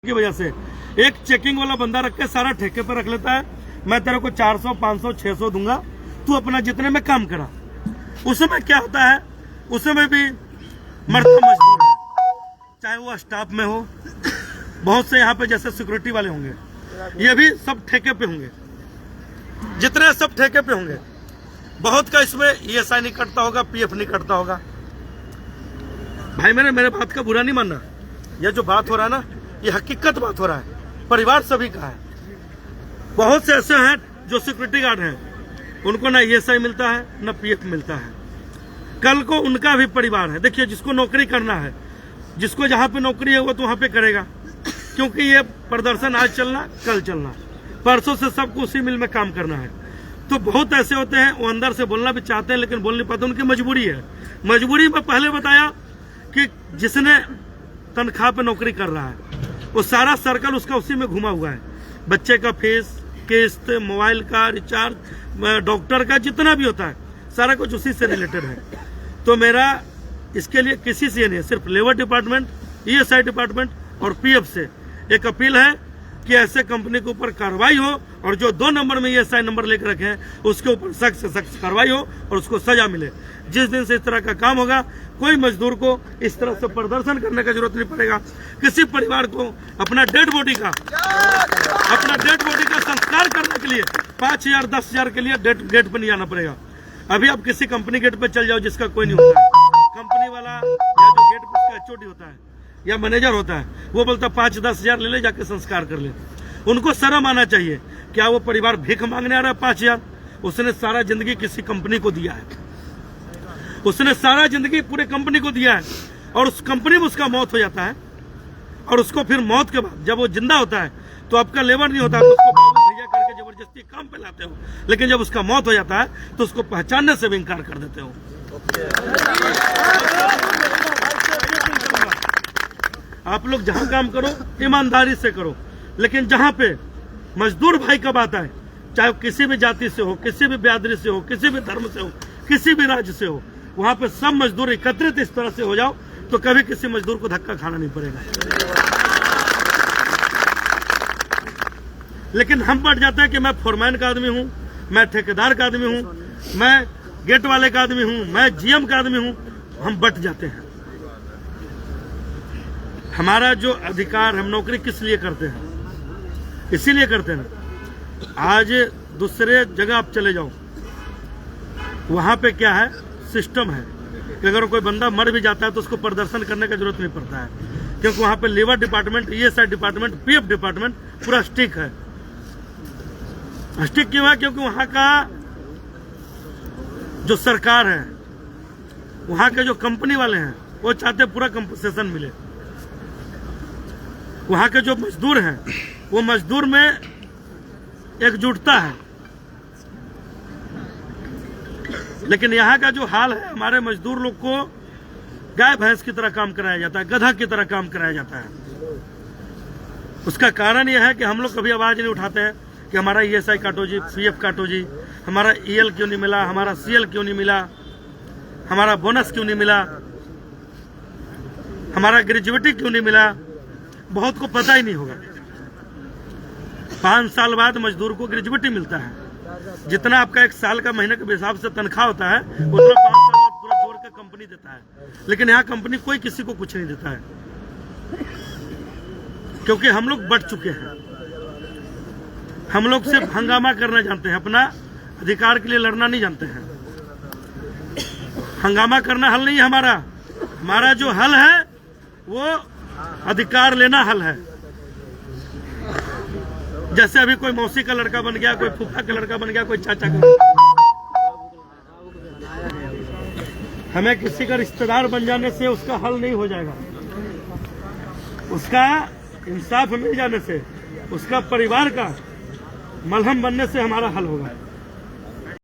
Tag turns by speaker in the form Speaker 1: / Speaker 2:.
Speaker 1: की वजह से एक चेकिंग वाला बंदा रख के सारा ठेके पर रख लेता है। मैं तेरे को 400, 500, 600 दूंगा, तू अपना जितने में काम करा। उसमें क्या होता है, उसमें भी मरता मजदूर है, चाहे वो स्टाफ में हो, बहुत से यहाँ पे जैसे सिक्योरिटी वाले होंगे, ये भी सब ठेके पे होंगे, जितने सब ठेके पे होंगे। बहुत का इसमें ESI नहीं कटता होगा, PF नहीं कटता होगा। भाई मेरे बात का बुरा नहीं मानना, ये जो बात हो रहा है ना, ये हकीकत बात हो रहा है, परिवार सभी का है। बहुत से ऐसे हैं जो सिक्योरिटी गार्ड हैं, उनको ना ESI मिलता है ना PF मिलता है। कल को उनका भी परिवार है। देखिए, जिसको नौकरी करना है, जिसको जहाँ पे नौकरी है वो तो वहाँ पे करेगा, क्योंकि ये प्रदर्शन आज चलना कल चलना, परसों से सबको उसी मिल में काम करना है। तो बहुत ऐसे होते हैं, वो अंदर से बोलना भी चाहते हैं लेकिन बोल नहीं पाते, उनकी मजबूरी है। मजबूरी में पहले बताया कि जिसने तनख्वाह पे नौकरी कर रहा है, वो सारा सर्कल उसका उसी में घुमा हुआ है। बच्चे का फीस, किस्त, मोबाइल का रिचार्ज, डॉक्टर का जितना भी होता है, सारा कुछ उसी से रिलेटेड है। तो मेरा इसके लिए किसी से नहीं, सिर्फ लेबर डिपार्टमेंट, ESI डिपार्टमेंट और PF से एक अपील है कि ऐसे कंपनी के ऊपर कार्रवाई हो, और जो 2 नंबर में ESI नंबर लेकर रखे हैं उसके ऊपर सख्त से सख्त कार्रवाई हो और उसको सजा मिले। जिस दिन से इस तरह का काम होगा, कोई मजदूर को इस तरह से प्रदर्शन करने का जरूरत नहीं पड़ेगा। किसी परिवार को अपना डेड बॉडी का संस्कार करने के लिए 5,000, 10,000 के लिए गेट पर नहीं आना पड़ेगा। अभी आप किसी कंपनी गेट पर चल जाओ जिसका कोई नहीं होता है, कंपनी वाला या जो गेट पर HOD होता है या मैनेजर होता है, वो बोलता 5-10 हजार ले जाके संस्कार कर ले। उनको शर्म आना चाहिए। क्या वो परिवार भीख मांगने आ रहा है 5,000? उसने सारा जिंदगी किसी कंपनी को दिया है, उसने सारा जिंदगी पूरे कंपनी को दिया है, और उस कंपनी में उसका मौत हो जाता है, और उसको फिर मौत के बाद जब वो जिंदा होता है तो आपका लेबर नहीं होता, तो उसको बाबू भैया करके जबरदस्ती काम पे लाते हो, लेकिन जब उसका मौत हो जाता है तो उसको पहचानने से भी इनकार कर देते हो। आप लोग जहां काम करो ईमानदारी से करो, लेकिन जहां पे मजदूर भाई का बात आए, चाहे किसी भी जाति से हो, किसी भी बिरादरी से हो, किसी भी धर्म से हो, किसी भी राज्य से हो, वहां पे सब मजदूर एकत्रित इस तरह से हो जाओ तो कभी किसी मजदूर को धक्का खाना नहीं पड़ेगा। लेकिन हम बढ़ जाते हैं कि मैं फोरमैन का आदमी हूं, मैं ठेकेदार का आदमी हूं, मैं गेट वाले का आदमी हूं, मैं GM का आदमी हूं। हम बट जाते हैं। हमारा जो अधिकार, हम नौकरी किस लिए करते हैं? इसीलिए करते हैं। आज दूसरे जगह आप चले जाओ, वहां पे क्या है, सिस्टम है कि अगर कोई बंदा मर भी जाता है तो उसको प्रदर्शन करने का जरूरत नहीं पड़ता है, क्योंकि वहां पे labour department, ESI department, PF department पूरा स्टिक है। स्टिक क्यों है? क्योंकि वहां का जो सरकार है, वहां के जो कंपनी वाले हैं, वो चाहते पूरा कंपनसेशन मिले। वहां के जो मजदूर हैं, वो मजदूर में एकजुटता है। लेकिन यहाँ का जो हाल है, हमारे मजदूर लोग को गाय भैंस की तरह काम कराया जाता है, गधा की तरह काम कराया जाता है। उसका कारण यह है कि हम लोग कभी आवाज नहीं उठाते हैं कि हमारा ESI काटो जी, PF काटो जी, हमारा EL क्यों नहीं मिला, हमारा CL क्यों नहीं मिला, हमारा बोनस क्यों नहीं मिला, हमारा ग्रेजुएटी क्यों नहीं मिला। बहुत को पता ही नहीं होगा। 5 साल बाद मजदूर को ग्रेजुएटी मिलता है। जितना आपका 1 साल का महीने के हिसाब से तनख्वाह होता है, उतना 5 साल बाद पूरा जोड़ के कंपनी देता है। लेकिन यहाँ कंपनी कोई किसी को कुछ नहीं देता है, क्योंकि हम लोग बढ़ चुके हैं। हम लोग सिर्फ हंगामा करना जानते हैं, अपना अधिकार के लिए लड़ना नहीं जानते हैं। हंगामा करना हल नहीं है हमारा। हमारा जो हल है वो अधिकार लेना हल है। जैसे अभी कोई मौसी का लड़का बन गया, कोई फूफा का लड़का बन गया, कोई चाचा का, हमें किसी का रिश्तेदार बन जाने से उसका हल नहीं हो जाएगा। उसका इंसाफ मिल जाने से, उसका परिवार का मलहम बनने से हमारा हल होगा।